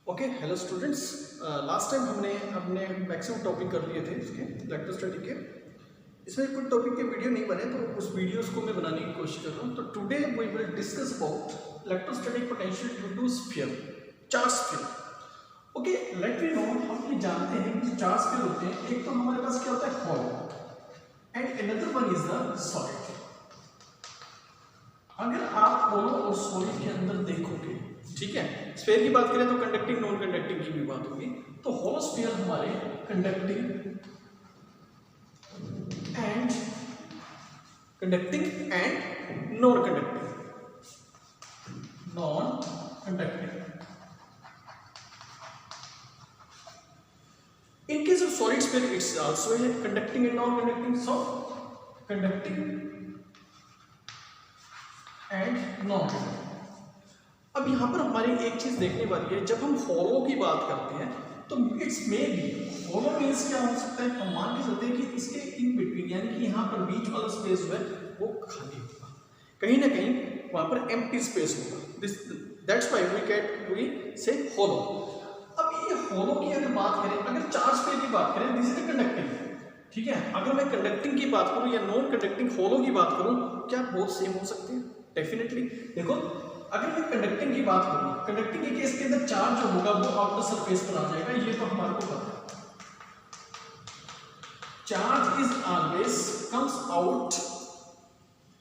Okay hello students. Last time हमने अपने maximum topic कर लिए थे इसके इलेक्ट्रोस्टैटिक के। इसमें कुछ टॉपिक के वीडियो नहीं बने तो उस वीडियोस को मैं बनाने की कोशिश कर रहा हूँ। तो today we will discuss about electrostatic potential due to sphere, charge sphere. Okay, let me know, हम ये जानते हैं कि चार्ज स्फीयर होते हैं। एक तो हमारे पास क्या होता है, hall, and another one is the solid. अगर आप हॉलो और सॉलिड के अंदर देखोगे, ठीक है, स्फीयर की बात करें तो कंडक्टिंग नॉन कंडक्टिंग की भी बात होगी। तो हॉलो स्फीयर हमारे conducting and non conducting. In case of solid sphere, it's also a conducting and non-conducting. So, conducting and non-conducting. अब यहाँ पर हमारी एक चीज देखने वाली है, जब हम हॉलो की बात करते हैं तो it's may be hollow means क्या हो सकता है, हम मान के चलते हैं कि इसके इन बिटवीन यानी कि यहाँ पर बीच वाला स्पेस जो है वो खाली होगा, कहीं ना कहीं वहाँ पर एम्प्टी स्पेस होगा। दैट्स व्हाई वी से हॉलो। अब ये हॉलो की अगर बात करें, अगर चार्ज स्फीयर की बात करें, दिस इज कंडक्टिंग, ठीक है। अगर मैं कंडक्टिंग की बात करूं या नॉन कंडक्टिंग हॉलो की बात करूं, क्या बोथ सेम हो सकते हैं? डेफिनेटली। देखो, अगर मैं कंडक्टिंग की बात करूं, कंडक्टिंग के केस के अंदर चार्ज जो होगा वो आउटर सरफेस पर आ जाएगा, ये तो हमारे को पता है। Charge is always comes out,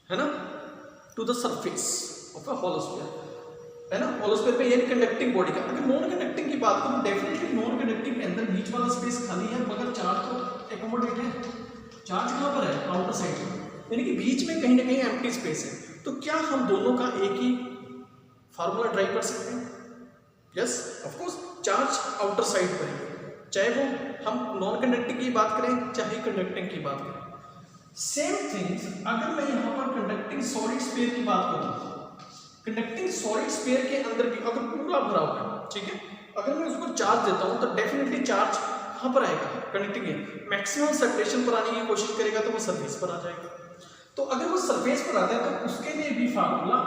है ना, to the surface of a hollow sphere, है ना, हॉलो स्फीयर पे, यानी कंडक्टिंग बॉडी का। अगर नॉन कंडक्टिंग की बात करूं, डेफिनेटली नॉन कंडक्टिंग के अंदर बीच वाला स्पेस खाली है, मगर चार्ज तो एकोमोडेट है। चार्ज कहां पर है? आउटर साइड में, यानी कि बीच में कहीं ना कहीं एम्प्टी स्पेस है। तो क्या हम दोनों का एक ही फार्मूला ड्राइव कर सकते हैं? Yes, of course. Charge outer side पर है, चाहे वो हम नॉन कंडक्टिंग की बात करें चाहे कंडक्टिंग की बात करें। सेम थिंग्स अगर मैं यहाँ पर कंडक्टिंग सॉलिड स्फीयर की बात करूं, कंडक्टिंग सॉलिड स्फीयर के अंदर भी अगर पूरा भरा हुआ है, ठीक है, अगर मैं उसको चार्ज देता हूं तो डेफिनेटली चार्ज कहां पर आएगा? कंडक्टिंग है। मैक्सिमम सर्कुलेशन पर आने की कोशिश करेगा तो वो सरफेस पर आ जाएगा। तो अगर वो सरफेस पर आता है तो उसके लिए भी फार्मूला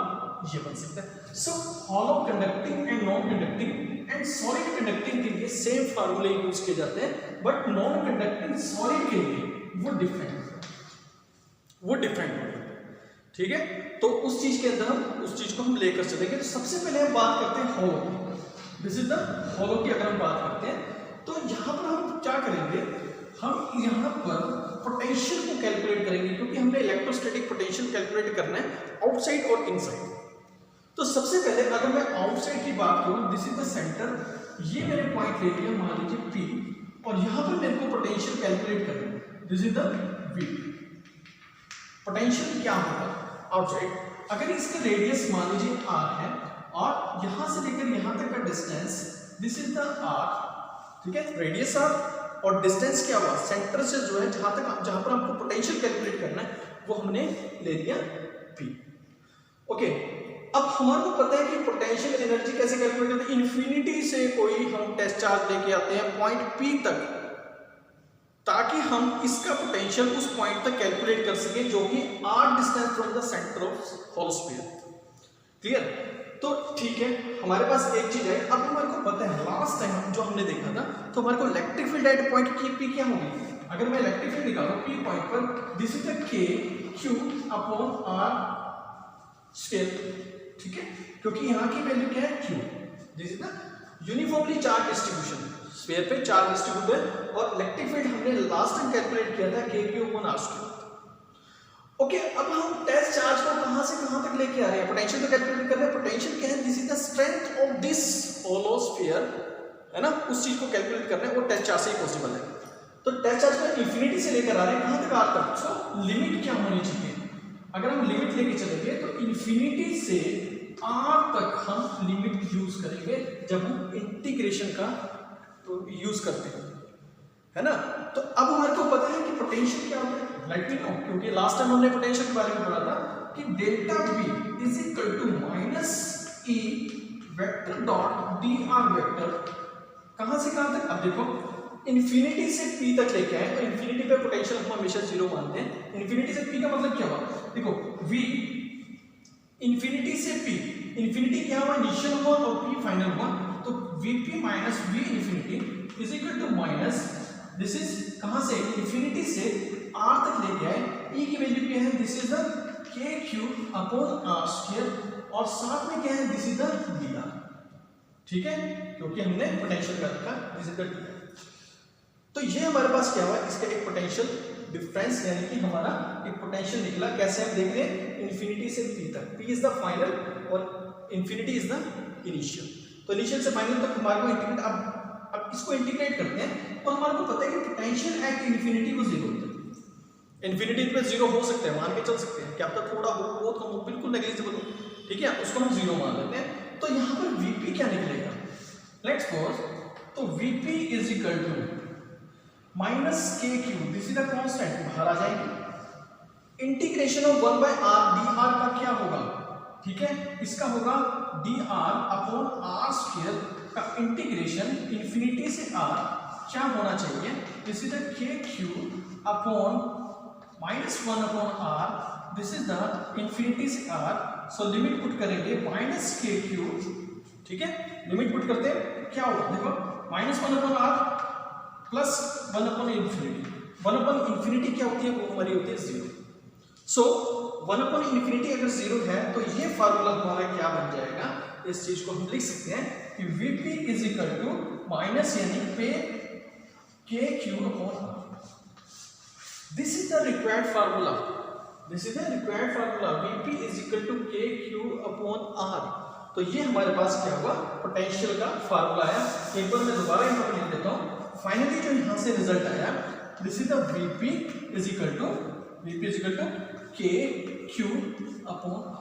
ये बन सकता है। So hollow conducting and non conducting and solid conducting के लिए सेम फार्मूले यूज किए जाते हैं, बट नॉन कंडक्टिंग सॉलिड के लिए वो डिफरेंट होगा, ठीक है। तो उस चीज के अंदर हम उस चीज को हम लेकर चलेंगे। तो सबसे पहले हम बात करते हैं हॉलो की। दिस इज द हॉलो की अगर हम बात करते हैं तो यहाँ पर हम क्या करेंगे, हम यहाँ पर पोटेंशियल को कैलकुलेट करेंगे, क्योंकि हमने इलेक्ट्रोस्टैटिक पोटेंशियल कैलकुलेट करना है आउटसाइड और इनसाइड। तो सबसे पहले अगर मैं आउटसाइड की बात करूं, दिस इज द सेंटर, ये मैंने पॉइंट ले लिया, मान लीजिए P, और यहाँ पर मेरे को पोटेंशियल कैलकुलेट करना है। This is the V। Potential क्या होगा आउटसाइड? अगर इसका रेडियस मान लीजिए R है और यहां से लेकर यहां तक का distance, this is the R, ठीक है, रेडियस R, और डिस्टेंस क्या हुआ, सेंटर से जो है जहां पर आपको पोटेंशियल कैलकुलेट करना है वो हमने ले लिया P। ओके, अब हमारे को पता है कि पोटेंशियल एनर्जी कैसे कैलकुलेट करते हैं। इन्फिनिटी से कोई हम टेस्ट चार्ज लेके आते हैं पॉइंट P तक, ताकि हम इसका पोटेंशियल उस पॉइंट तक कैलकुलेट कर सकें जो कि R distance from the centre of hollow sphere. Clear? तो ठीक है, हमारे पास एक चीज है। अब हमारे को पता है लास्ट टाइम जो हमने देखा था, तो हमारे को इलेक्ट्रिक फील्ड एट पॉइंट की P क्या होगी? अगर मैं इलेक्ट्रिक फील्ड निकालूं P पॉइंट पर, this is the K Q upon R square, ठीक है, क्योंकि यहाँ की वैल्यू क्या है? Q। This is the uniformly charge distribution, sphere पे चार्ज डिस्ट्रीब्यूट है, और इलेक्ट्रिक फील्ड हमने लास्ट टाइम कैलकुलेट किया था KQ upon R square. Okay, अब हम टेस्ट चार्ज को कहां से कहां तक लेके आ रहे हैं? पोटेंशियल तो कैलकुलेट कर रहे हैं। पोटेंशियल क्या है? This is the strength of this hollow sphere, है ना, उस चीज को कैलकुलेट करना है, वो टेस्ट चार्ज से ही पॉसिबल है। तो टेस्ट चार्ज को इंफिनिटी से लेकर आ रहे हैं, कहां तक? R तक। सो लिमिट क्या होनी चाहिए? अगर हम लिमिट लेके चलेंगे तो इंफिनिटी से R तक हम लिमिट यूज करेंगे जब हम इंटीग्रेशन का तो यूज करते हैं, है ना। तो अब हमारे को पता है कि पोटेंशियल क्या होता है, लेट मी नो, क्योंकि लास्ट टाइम हमने पोटेंशियल के बारे में पढ़ा था कि delta V is equal to minus E vector dot dr vector, कहां से कहां तक? अब देखो, इंफिनिटी से P तक लेके आए तो इंफिनिटी पे पोटेंशियल हम हमेशा जीरो मानते हैं। इंफिनिटी से P का मतलब क्या हुआ? देखो, V इंफिनिटी से P, इंफिनिटी क्या हुआ? इनिशियल हुआ और P फाइनल हुआ, तो Vp minus V infinity is equal to minus, this is कहां से, इन्फिनिटी से R तक लेके आए, E की वैल्यू क्या है, this is the k cube upon R square, और साथ में क्या है, दिस इज द dr, ठीक है, क्योंकि हमने पोटेंशियल का रखा, दिस इज द dr। तो ये हमारे पास क्या हुआ, इसका एक पोटेंशियल डिफरेंस यानी कि हमारा एक पोटेंशियल निकला। कैसे हम देख रहे हैं, इन्फिनिटी से P तक, P इज द फाइनल और इन्फिनिटी इज द इनिशियल। तो इनिशियल से फाइनल तक हमारे को इंटीग्रेट, अब इसको इंटीग्रेट करते हैं और हमारे को पता है कि पोटेंशियल एट इन्फिनिटी को जीरो होता है। इन्फिनिटी पे जीरो हो सकते हैं, मान के चल सकते हैं, क्या पता थोड़ा हो बहुत कम हो, बिल्कुल नेग्लिजिबल हो, ठीक है, उसको हम जीरो मान लेते हैं। तो यहाँ पर Vp क्या निकलेगा, लेट्स सपोज, तो Vp is equal to minus K cube, this is the constant, बाहर आ जाएंगे, integration of 1 by r, dr का क्या होगा, ठीक है, इसका होगा dr अपॉन r स्क्वायर का इंटीग्रेशन इंफिनिटी से r क्या होना चाहिए, this is the k cube upon minus 1 upon r, this is the infinity से r, सो लिमिट पुट करेंगे माइनस के क्यूब, ठीक है, लिमिट पुट करते हैं, क्या होगा देखो, minus 1 upon r plus 1 upon infinity, 1 upon infinity क्या होती है, वो हमारी होती है जीरो। सो 1 अपॉन इन्फिनिटी अगर जीरो है तो ये फार्मूला हमारा क्या बन जाएगा, इस चीज को हम लिख सकते हैं कि Vp is equal to minus यानी पे K cube upon r, this is the required formula, this is the required formula, Vp is equal to K cube upon r। तो ये हमारे पास क्या हुआ, पोटेंशियल का फार्मूला है। एक बार मैं दोबारा यहाँ पर लिख देता हूँ, फाइनली जो यहाँ से रिजल्ट आया, this is the Vp is equal to K cube upon r,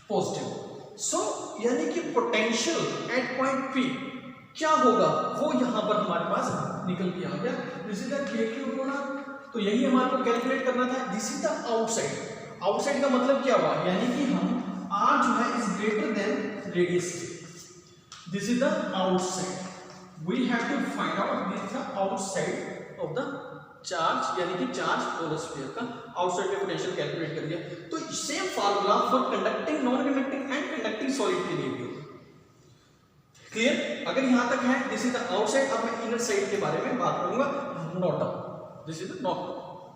positive. So यानी कि पोटेंशियल एट पॉइंट P क्या होगा, वो यहाँ पर हमारे पास निकल के आ गया, दिस इज द के क्यूब अपॉन r। तो यही हमारे को कैलकुलेट करना था, this is the outside. Outside का मतलब क्या हुआ, यानी कि हम r जो है is greater then radius, this is the outside, we have to find out this is the outside of the charge, यानी कि चार्ज होल स्फीयर का आउटसाइड में पोटेंशियल कैलकुलेट कर दिया। तो same formula for conducting, non conducting and conducting solid के लिए भी होगा। क्लियर, अगर यहां तक है, दिस इज द आउटसाइड। अब मैं इनर साइड के बारे में बात करूंगा, note down, this is the note,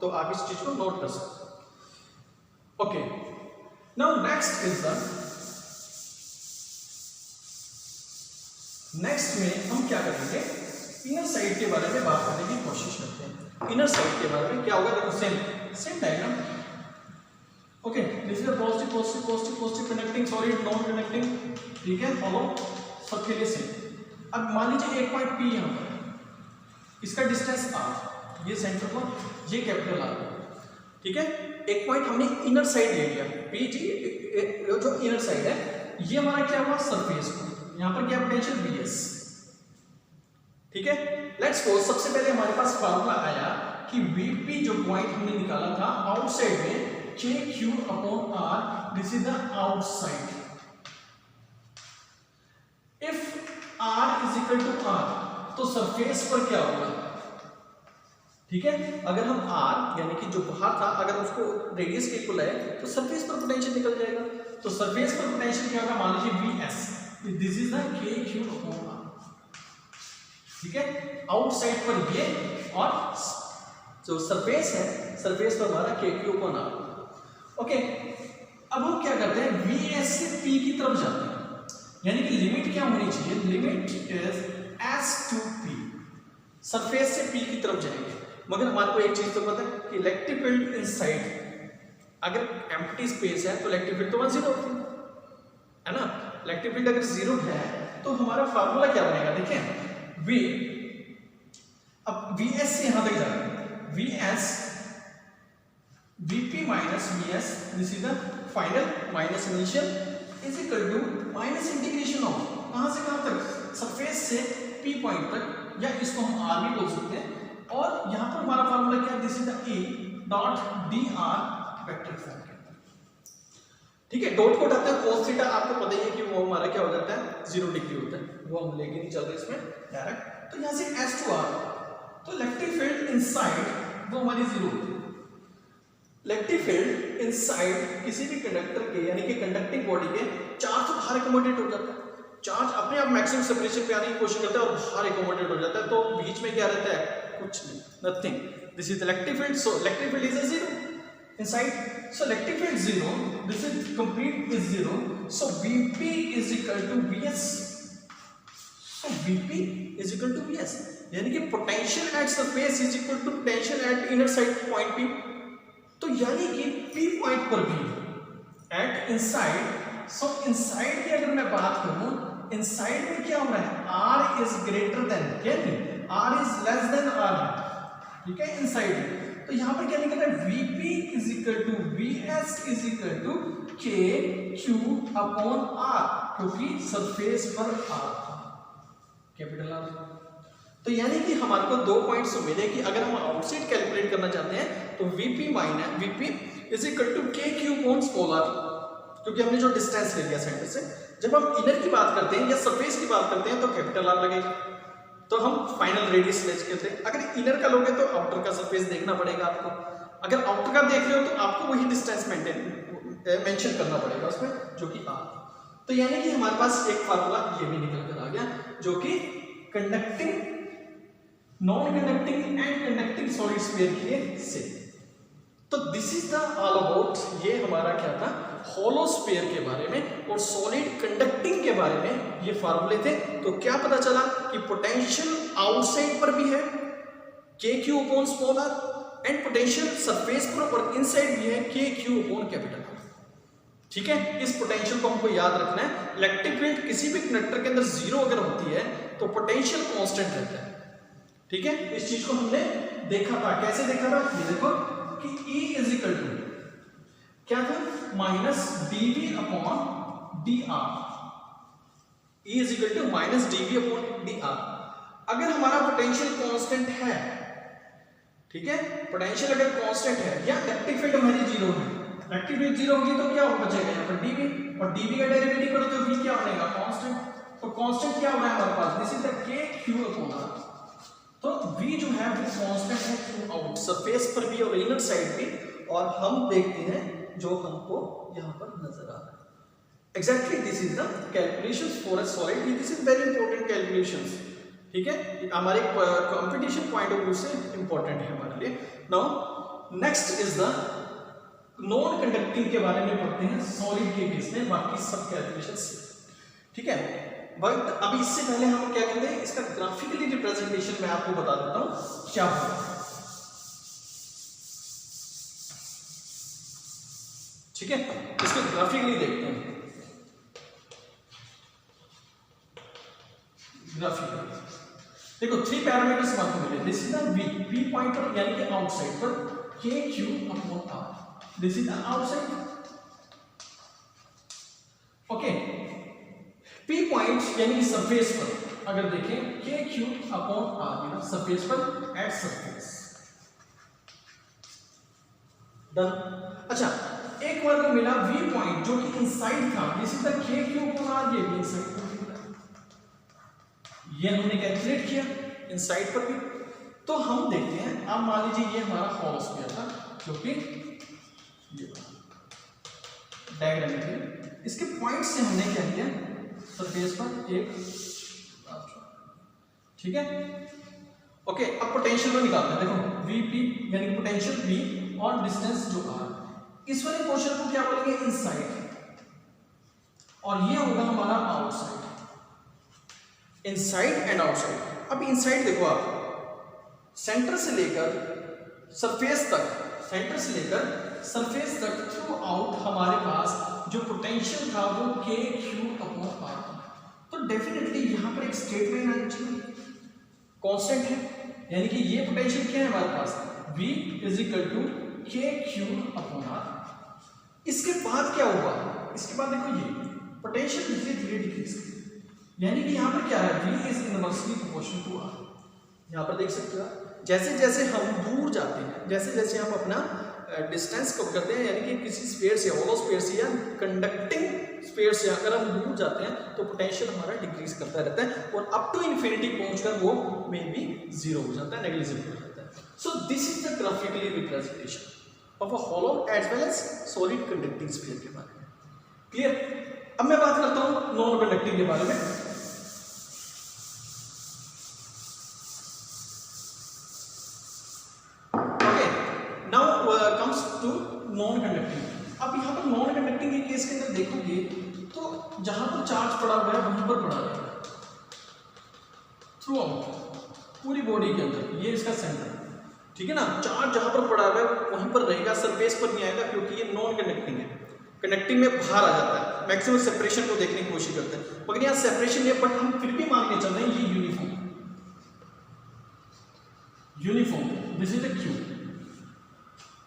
तो आप इस चीज को नोट कर सकते हो। Okay, now next is the, next में हम क्या करेंगे, इनर साइड के बारे में बात करने की कोशिश करते हैं। इनर साइड के बारे में क्या होगा, देखो same diagram, okay, this is positive positive positive positive, connecting solid, non connecting, ठीक है, फॉलो सबके लिए सेम। अब मान लीजिए एक पॉइंट P यहाँ पर, इसका डिस्टेंस r, ये सेंटर पर, ये कैपिटल R, ठीक है, एक पॉइंट हमने इनर साइड ले लिया, P जो इनर साइड है, ये हमारा क्या हुआ, सरफेस पर, यहाँ पर क्या पोटेंशियल Vs, ठीक है। लेट्स सपोज सबसे पहले हमारे पास फार्मूला आया कि Vp जो पॉइंट हमने निकाला था आउटसाइड में, k cube upon r, this is the outside. If r is equal to r, तो सरफेस पर क्या होगा, ठीक है, अगर हम r यानी कि जो बाहर था, अगर उसको रेडियस के इक्वल है, तो सरफेस पर पोटेंशियल निकल जाएगा। तो सरफेस पर पोटेंशियल क्या होगा, मान लीजिए Vs, this is the k cube upon r, ठीक है, आउटसाइड पर ये, और जो सरफेस है, सरफेस पर हमारा k cube upon r। Okay, अब हम क्या करते हैं, Vs से P की तरफ जाते हैं, यानी कि लिमिट क्या होनी चाहिए, limit is s to P, surface से P की तरफ जाएंगे। मगर हमारे को एक चीज तो पता है कि इलेक्ट्रिक फील्ड इनसाइड, अगर एम्प्टी स्पेस है तो इलेक्ट्रिक फील्ड तो वहां जीरो होती है ना। इलेक्ट्रिक फील्ड अगर जीरो है तो हमारा फार्मूला क्या बनेगा, देखें, V, अब Vs से यहां तक जाएंगे, Vs, Vp minus Vs, this is the final minus initial, is equal to minus integration of, कहां से कहां तक, सरफेस से P पॉइंट तक, या इसको हम R भी बोल सकते हैं। और यहां पर हमारा फार्मूला क्या है, this is the E dot dr vector form के अंदर, ठीक है। डॉट को हटाते हैं, cos थीटा आपको पता ही है कि वो हमारा क्या हो जाता है, 0 डिग्री होता है, वो हम लेके नहीं चल रहे इसमें डायरेक्ट। तो यहां से s टू r, तो इलेक्ट्रिक फील्ड इनसाइड वो हमारी 0 होती है। इलेक्ट्रिक फील्ड इनसाइड किसी भी कंडक्टर के, यानी कि कंडक्टिंग बॉडी के, चार्ज तो बाहर अकोमोडेट हो जाता है, चार्ज अपने आप मैक्सिमम सेपरेशन पे आने की कोशिश करता है और बाहर एकोमोडेट हो जाता है, तो बीच में क्या रहता है, कुछ नहीं, nothing. This is electric field, so electric field is zero inside, so electric field zero, this is complete is zero, so Vp is equal to Vs, so Vp is equal to Vs, यानी कि potential at surface is equal to potential at inner side point P, तो यानी कि P point पर भी eight inside, सो inside की अगर मैं बात करूं, इनसाइड में क्या हो रहा है, R इज ग्रेटर देन, क्या नहीं, R is less than R, ठीक है, इनसाइड। तो यहां पर क्या निकल रहा है, Vp is equal to Vs is equal to KQ upon R, क्योंकि सरफेस पर R था, कैपिटल R। तो यानी कि हमारे को 2 पॉइंट्स मिले कि अगर हम आउटसाइड कैलकुलेट करना चाहते हैं तो Vp minus Vp is equal to KQ upon small r, क्योंकि हमने जो डिस्टेंस ले लिया सेंटर से। जब हम इनर की बात करते हैं या सरफेस की बात करते हैं तो कैपिटल R लगेगा, तो हम फाइनल रेडियस ले करते हैं। अगर इनर का लोगे तो आउटर का सरफेस देखना पड़ेगा आपको, अगर आउटर का देख रहे हो तो आपको वही डिस्टेंस मेंशन करना पड़ेगा उसमें, जो कि R। तो यानी कि हमारे पास एक फार्मूला ये भी निकल कर आ गया, जो कि conducting, non conducting and conducting solid sphere के लिए सेम। तो this is the all about, ये हमारा क्या था, हॉलो स्फीयर के बारे में और सॉलिड कंडक्टिंग के बारे में ये फार्मूले थे। तो क्या पता चला कि पोटेंशियल आउटसाइड पर भी है KQ upon small r, and potential surface पर और इनसाइड भी है KQ अपॉन कैपिटल R, ठीक है। इस पोटेंशियल को हमको याद रखना है। इलेक्ट्रिक फील्ड किसी भी कंडक्टर के अंदर जीरो अगर होती है तो पोटेंशियल कांस्टेंट रहता है, ठीक है। इस चीज को हमने देखा था, कैसे देखा था, ये देखो कि E इज इक्वल टू क्या था, minus dV upon dr, E is equal to minus dV upon dr। अगर हमारा पोटेंशियल कांस्टेंट है, ठीक है, पोटेंशियल अगर कांस्टेंट है या इलेक्ट्रिक फील्ड हमारी जीरो है, इलेक्ट्रिक फील्ड जीरो होगी तो क्या बचेगा यहाँ पर dV, और dV का डेरिवेटिव करो तो V क्या बनेगा, कांस्टेंट। तो कांस्टेंट क्या हो रहा है हमारे पास, this is the KQ upon R। तो V जो है वो कांस्टेंट है थ्रू आउट, सरफेस पर भी और इनर साइड भी, और हम देखते हैं जो हमको यहाँ पर नजर आ रहा है। Exactly this is the calculations for a solid, this is very important calculations, ठीक है, हमारे कंपटीशन पॉइंट ऑफ व्यू से इंपॉर्टेंट है हमारे लिए। Now next is the non conducting के बारे में पढ़ते हैं सॉलिड के केस में, बाकी सब कैलकुलेशंस, ठीक है। बट अभी इससे पहले हम क्या करते हैं, इसका ग्राफिकली रिप्रेजेंटेशन मैं आपको बता देता हूं क्या होगा, ठीक है। इसको ग्राफिकली देखते हैं, ग्राफिकली देखो 3 पैरामीटर्स आपको मिले, this is the V point पर यानी कि आउटसाइड पर KQ upon R, this is the outside, okay. P point यानी कि सरफेस पर अगर देखें KQ अपॉन R, सरफेस पर एट सरफेस, डन। अच्छा, एक बार को मिला V पॉइंट जो कि इनसाइड था, this is the KQ upon R, ये भी इनसाइड पर मिला, ये हमने कैलकुलेट किया इनसाइड पर भी। तो हम देखते हैं, अब मान लीजिए ये हमारा हॉलो स्फीयर था, जो कि डायग्राम में इसके पॉइंट से हमने क्या किया, सरफेस पर एक, ठीक है, ओके। अब पोटेंशियल को निकालते हैं, देखो Vp यानी कि पोटेंशियल V और डिस्टेंस जो R, इस वाले पोर्शन को क्या बोलेंगे, इनसाइड, और ये होगा हमारा आउटसाइड, इनसाइड एंड आउटसाइड। अब इनसाइड देखो आप, सेंटर से लेकर सरफेस तक, सेंटर से लेकर सरफेस तक थ्रू आउट हमारे पास जो पोटेंशियल था वो KQ अपॉन R, तो डेफिनेटली यहां पर एक स्ट्रेट लाइन आनी चाहिए, कांस्टेंट है, यानी कि ये पोटेंशियल क्या है हमारे पास, V is equal to KQ upon R। इसके बाद क्या हुआ, इसके बाद देखो ये पोटेंशियल धीरे धीरे डिक्रीज कर, यानी कि यहां पर क्या है, V is inversely proportional to R। यहां पर देख सकते हो, जैसे जैसे हम दूर जाते हैं, जैसे जैसे हम अपना डिस्टेंस कम करते हैं, यानी कि किसी स्फीयर से, हॉलो स्फीयर से या कंडक्टिंग स्फीयर से अगर हम दूर जाते हैं तो पोटेंशियल हमारा डिक्रीज करता रहता है, और अप टू इन्फिनिटी पहुंचकर वो मे बी जीरो हो जाता है, नेग्लिजिबल हो जाता है। So this is the graphically representation of a hollow as well as solid conducting sphere के बारे में, क्लियर। अब मैं बात करता हूं नॉन कंडक्टिंग के बारे में। Okay, now comes to non conducting. अब यहां पर नॉन कंडक्टिंग के केस के अंदर देखोगे तो जहां पर चार्ज पड़ा हुआ है वहीं पर पड़ा रहेगा थ्रू आउट पूरी बॉडी के अंदर, ये इसका सेंटर, ठीक है ना। चार्ज जहां पर पड़ा हुआ है वहीं पर रहेगा, सरफेस पर नहीं आएगा, क्योंकि ये नॉन कंडक्टिंग है। कंडक्टिंग में बाहर आ जाता है, मैक्सिमम सेपरेशन को देखने की कोशिश करते हैं, मगर यहाँ सेपरेशन है, बट हम फिर भी मान के चल रहे हैं ये uniform, this is the Q.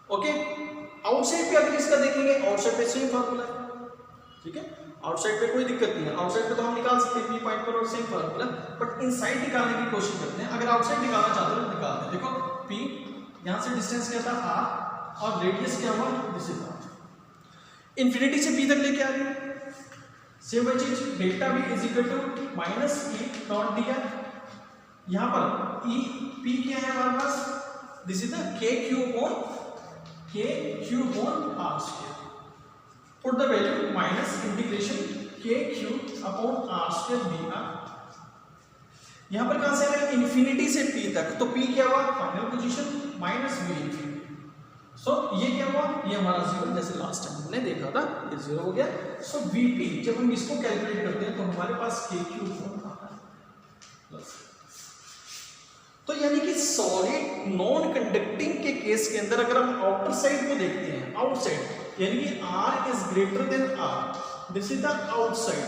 Okay, outside पे अगर इसका देखेंगे, आउटसाइड पे सेम फार्मूला है, ठीक है, आउटसाइड पे कोई दिक्कत नहीं है, आउटसाइड पे तो हम निकाल सकते हैं पी पॉइंट पर और सेम फार्मूला, बट इनसाइड निकालने की कोशिश करते हैं। अगर आउटसाइड निकालना चाहते हो तो निकालते हैं। देखो पी, यहां से डिस्टेंस क्या था आर, और रेडियस क्या हुआ, दिस इज आर। इंफिनिटी से पी तक लेके आ रहे हैं, सेम वही चीज, delta B is equal to minus E dot D R. यहां पर ई पी क्या है हमारे पास, this is the K Q upon R square. Put the value minus integration K Q upon R square D R. यहां पर कहां से आ रहा है, इंफिनिटी से पी तक, तो पी क्या हुआ, final position minus V infinity. So ये क्या हुआ, ये हमारा जीरो, जैसे लास्ट टाइम हमने देखा था, ये जीरो हो गया। सो वीपी जब हम इसको कैलकुलेट करते हैं तो हमारे पास के क्यू आता है प्लस। तो यानी कि सॉलिड नॉन कंडक्टिंग के केस के अंदर अगर हम आउटर साइड को देखते हैं, आउटसाइड यानी कि R is greater than R, this is the outside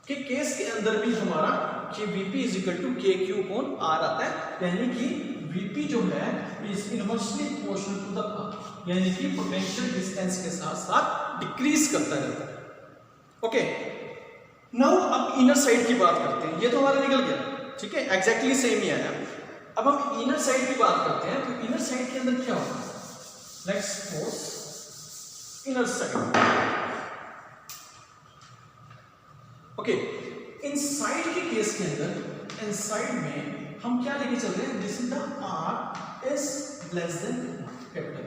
के केस के अंदर भी हमारा कि Vp is equal to K Q upon R आता है, यानी कि Vp जो है is inversely proportional to the R, यानी कि पोटेंशियल डिस्टेंस के साथ साथ डिक्रीज करता रहता है। ओके, नाउ अब इनर साइड की बात करते हैं। ये तो हमारा निकल गया, ठीक है, एग्जैक्टली सेम ही आया। अब हम इनर साइड की बात करते हैं, तो इनर साइड के अंदर क्या होगा, let's suppose inner side. Okay, inside के केस के अंदर, इनसाइड में हम क्या लेके चल रहे हैं, this is the R is less than capital,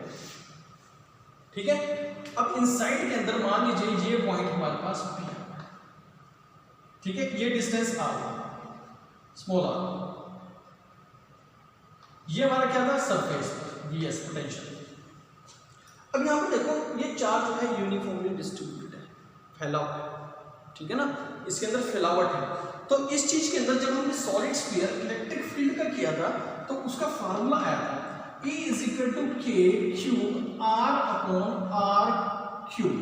ठीक है। अब इनसाइड के अंदर मान लीजिए ये पॉइंट हमारे पास P है, ठीक है, ये डिस्टेंस R, स्मॉल r, ये हमारा क्या था, सरफेस ds पोटेंशियल। अब यहां पर देखो ये चार्ज जो है यूनिफॉर्मली डिस्ट्रीब्यूटेड है, फैला हुआ है, ठीक है ना, इसके अंदर फैलावट है। तो इस चीज के अंदर जब हमने सॉलिड स्फीयर इलेक्ट्रिक फील्ड का किया था तो उसका फार्मूला आया था E is equal to K Q R upon R cube.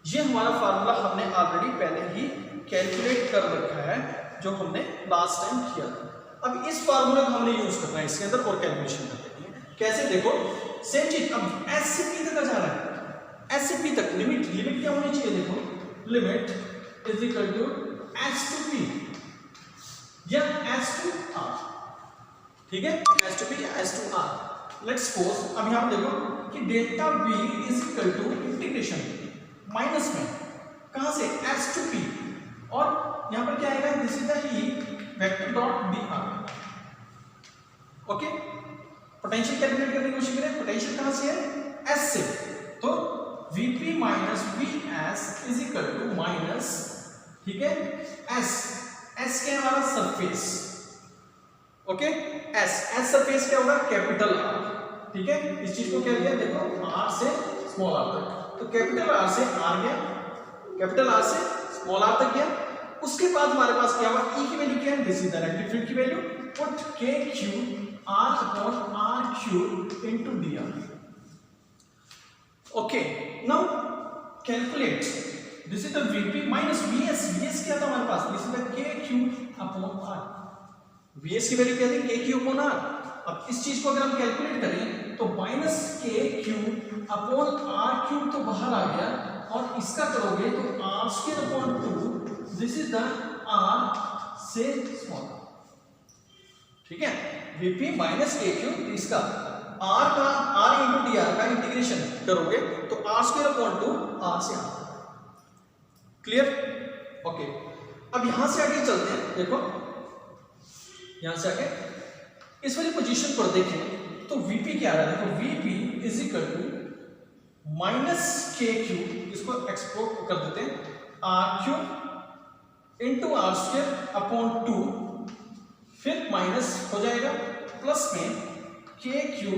ये हमारा फार्मूला हमने ऑलरेडी पहले ही कैलकुलेट कर रखा है, जो हमने लास्ट टाइम किया था। अब इस फार्मूले को हमने यूज करना है इसके अंदर और कैलकुलेशन करते हैं। कैसे, देखो सेम चीज, अब S से P तक जा रहा है, S से P तक लिमिट क्या होनी चाहिए, देखो limit is equal to S to P या S टू R, ठीक है, S टू P या S to R। Let's suppose अब यहां पर देखो कि delta V is equal to integration minus में कहां से, S टू P, और यहां पर क्या आएगा, this is the E vector dot dr। Okay, potential calculate करने की कोशिश करें, पोटेंशियल कहां से है, S से, तो Vp minus Vs is equal to minus, ठीक है, S क्या है हमारा, सरफेस। ओके, S सरफेस क्या होगा, कैपिटल R, ठीक है। इस चीज को क्या लिया, देखो R से स्मॉल r तक, तो कैपिटल R से R गया, कैपिटल R से स्मॉल r तक गया। उसके बाद हमारे पास क्या हुआ, E की वैल्यू क्या है, this is the electric field की वैल्यू, पुट के Q R upon R cube into dr। Okay, now calculate, this is the Vp minus Vs क्या था हमारे पास, this is the K Q upon R। Vs की value क्या थी, के क्यू अपॉन R। अब इस चीज को अगर हम कैलकुलेट करें तो minus K Q upon R cube तो बाहर आ गया, और इसका करोगे तो R square upon 2, this is the R से स्मॉल, ठीक है, Vp माइनस के क्यू, इसका R का R इंटू dr का इंटीग्रेशन करोगे तो R स्क्वायर अपॉन 2 R से R। Clear, okay. अब यहां से आगे चलते हैं, देखो यहां से आगे इस वाली पोजीशन पर देखें तो Vp क्या आ रहा है, देखो Vp is equal to minus K Q, इसको एक्सपोर्ट कर देते हैं, R Q into R square upon 2, फिर माइनस हो जाएगा प्लस में K Q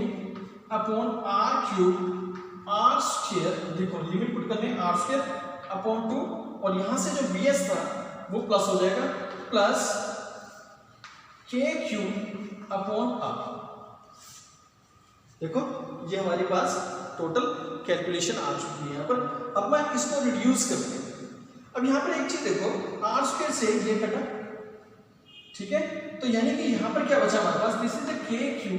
upon R cube R square, देखो लिमिट पुट करने आर स्क्वायर अपॉन 2, और यहां से जो बी एस था वो प्लस हो जाएगा, plus K Q upon are. देखो ये हमारे पास टोटल कैलकुलेशन आ चुकी है यहाँ पर। अब मैं इसको रिड्यूस करते हैं। अब यहाँ पर एक चीज देखो, आर स्क्वायर से ये कटा, ठीक है, तो यानी कि यहाँ पर क्या बचा हमारे पास, this is K Q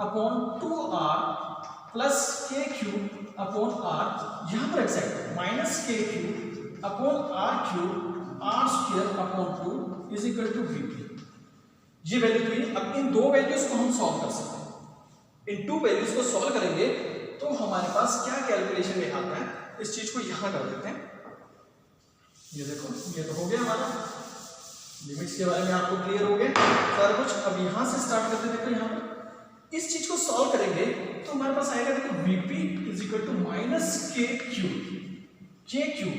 upon 2r plus K Q upon R, यहाँ पर exact minus K Q upon R Q R square upon 2 is equal to VP. ये वैल्यू थी। अब इन दो वैल्यूज को हम सॉल्व कर सकते हैं। इन टू वैल्यूज को सॉल्व करेंगे तो हमारे पास क्या कैलकुलेशन में आता है, इस चीज को यहां कर देते हैं। ये देखो ये तो हो गया हमारा, लिमिट्स के बारे में आपको क्लियर हो गया सारा कुछ। अब यहां से स्टार्ट करते हैं। देखो यहां पर इस चीज को सॉल्व करेंगे तो हमारे पास आएगा, देखो Vp is equal to minus K Q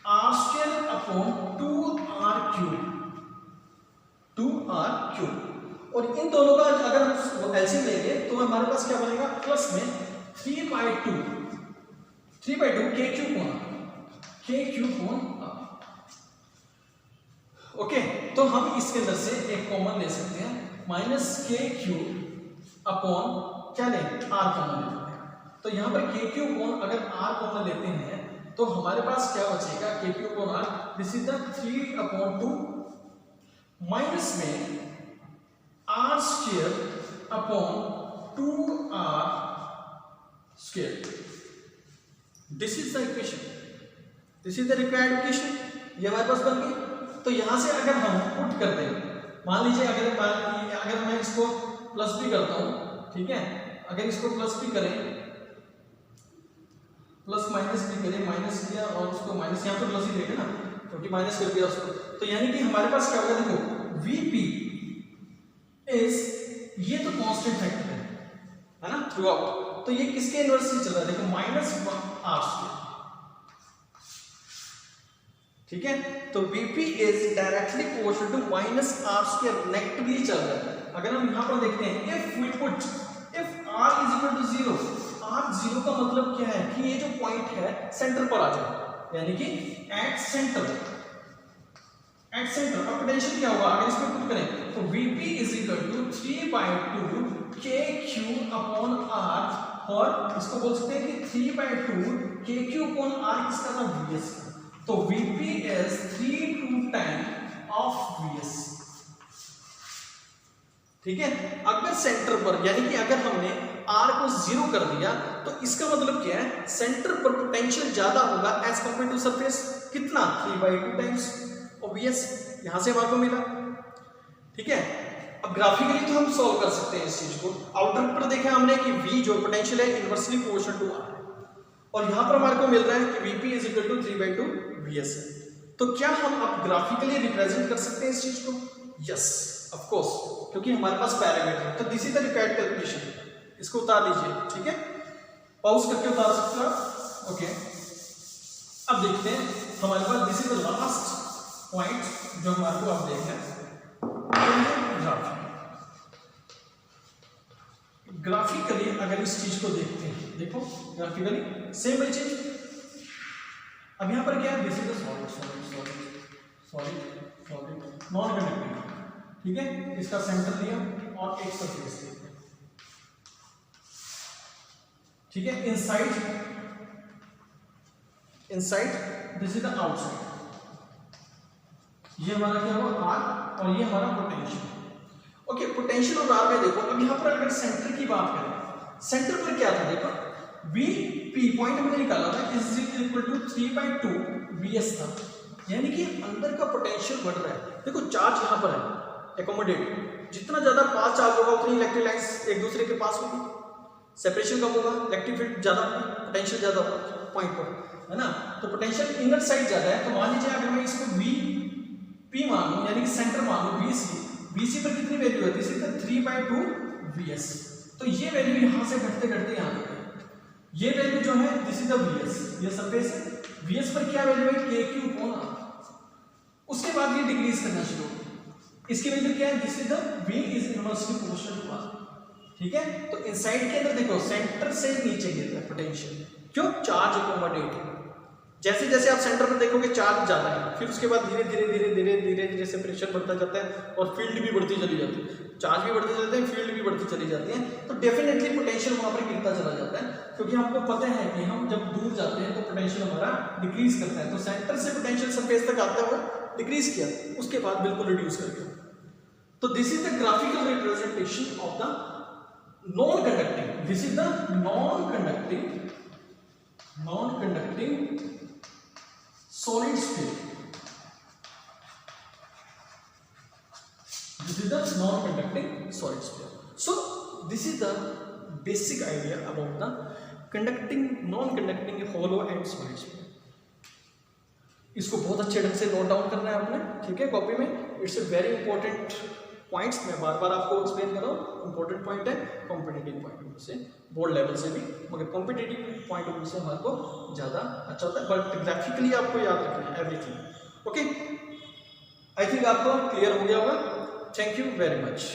R square upon 2r cube, और इन दोनों का अगर हम एलसीएम लेंगे तो हमारे पास क्या बनेगा, प्लस में 3/2 के क्यू कोण ओके। तो हम इसके अंदर से एक कॉमन ले सकते हैं, माइनस के क्यू अपॉन क्या लें, आर कॉमन ले लेते हैं। तो यहाँ पर के क्यू कोण अगर आर कॉमन लेते हैं तो हमारे पास क्या बचेगा, के क्यू कोण R, this is the 3/2 minus में R square upon 2r square. This is the equation, this is the required equation. ये हमारे पास बन गई। तो यहां से अगर हम पुट कर दें, मान लीजिए अगर मैं इसको प्लस भी करता हूं, ठीक है, अगर इसको प्लस भी करें, प्लस माइनस भी करें, माइनस किया और उसको माइनस, यहां तो प्लस ही देंगे ना क्योंकि माइनस कर दिया उसको, तो यानी कि हमारे पास क्या होगा, देखो Vp इज, ये तो कांस्टेंट फैक्टर है ना थ्रू आउट, तो ये किसके इनवर्स से चल रहा है, देखो माइनस आर स्क्वायर, ठीक है। तो Vp इज directly proportional to minus R square, negatively चल रहा है। अगर हम यहां पर देखते हैं, if we put if r is equal to 0, r 0 का मतलब क्या है कि ये जो पॉइंट है सेंटर पर आ जाए, यानी कि एट सेंटर और पोटेंशियल क्या होगा, अगर इसको पुट करें तो Vp इज इक्वल टू 3/2 के क्यू अपॉन आर, और इसको बोल सकते हैं कि 3/2 के क्यू अपॉन आर किसका था, Vs का। तो Vp is 3/2 time of Vs, ठीक है। अगर सेंटर पर, यानी कि अगर हमने R को 0 कर दिया तो इसका मतलब क्या है, सेंटर पर पोटेंशियल ज्यादा होगा एज कंपेयर टू सरफेस, कितना 3/2 टाइम्स Vs, यहां से हमारे को मिला, ठीक है। अब ग्राफिकली तो हम सॉल्व कर सकते हैं इस चीज को। आउटर पर देखा हमने कि V जो पोटेंशियल है इनवर्सली प्रोपोर्शनल टू R, और यहां पर हमारे को मिल रहा है कि Vp is equal to 3/2 Vs है। तो क्या हम अब ग्राफिकली रिप्रेजेंट कर सकते हैं इस चीज को, यस ऑफ कोर्स, क्योंकि हमारे पास पैरामीटर है। तो this is the required calculation. इसको उतार लीजिए, ठीक है, पॉज करके उतार सकते हो, ओके। अब देखते हैं हमारे पास, this is the last point जो हमारे को अब देखना है, ग्राफिकली अगर इस चीज को देखते हैं, देखो ग्राफिकली सेम चीज। अब यहां पर क्या है, this is the solid non conducting, ठीक है, इसका सेंटर लिया और एक सरफेस लिया, ठीक है। Inside this is the outside, ये हमारा क्या हुआ R, और ये हमारा पोटेंशियल, ओके। पोटेंशियल और R में देखो, अब यहां पर अगर सेंटर की बात करें, सेंटर पर क्या था, देखो Vp पॉइंट हमने निकाला था इज इक्वल टू 3/2 Vs था, यानी कि अंदर का पोटेंशियल बढ़ रहा है। देखो चार्ज यहां पर है एकोमोडेट, जितना ज्यादा पास चार्ज होगा उतनी इलेक्ट्रिक लाइन्स एक दूसरे के पास होगी, सेपरेशन कम होगा, इलेक्ट्रिक फील्ड ज्यादा होगी, पोटेंशियल ज्यादा होगा पॉइंट पर, है ना। तो पोटेंशियल इनर साइड ज्यादा है, तो मान लीजिए अगर मैं इसको Vp मानूं, यानी कि सेंटर मानूं Vc पर कितनी वैल्यू है, दिस इज द 3/2 Vs। तो ये वैल्यू यहां से घटते घटते यहां तक है, ये वैल्यू जो है दिस इज द वीएस, ये सरफेस है, वीएस पर क्या वैल्यू है के क्यू अपॉन आर। उसके बाद ये डिक्रीज करना शुरू हो, इसकी वैल्यू क्या है, this is the V is inversely proportional to R. ठीक है, तो इनसाइड के अंदर देखो सेंटर से नीचे गिर रहा है पोटेंशियल, क्यों, चार्ज अकोमोडेट है। जैसे जैसे आप सेंटर पर देखोगे चार्ज ज्यादा है, फिर उसके बाद धीरे धीरे धीरे धीरे धीरे धीरे से प्रेशर बढ़ता जाता है और फील्ड भी बढ़ती चली जाती है, चार्ज भी बढ़ते जाते हैं, फील्ड भी बढ़ती चली जाती है, तो डेफिनेटली पोटेंशियल वहां पर गिरता चला जाता है। क्योंकि आपको पता है कि हम जब दूर जाते हैं तो पोटेंशियल हमारा डिक्रीज करता है, तो सेंटर से पोटेंशियल सरफेस तक आते हुए डिक्रीज किया, उसके बाद बिल्कुल रिड्यूस कर दिया। तो this is the graphical representation of the non conducting, this is the non conducting solid sphere. This is the non-conducting solid sphere. So this is the basic idea about the conducting, non-conducting, hollow and solid sphere. इसको बहुत अच्छे ढंग से note down करना है आपने, ठीक है, कॉपी में। It's a very important points, मैं बार बार आपको एक्सप्लेन कर रहा हूँ, इंपॉर्टेंट पॉइंट है कॉम्पिटिटिव पॉइंट से, बोर्ड लेवल से भी, मगर कॉम्पिटिटिव पॉइंट ऑफ व्यू से हमारे को ज़्यादा अच्छा होता है, बट ग्राफिकली आपको याद रखना है एवरीथिंग। ओके, आई थिंक आपको क्लियर हो गया होगा। Thank you very much.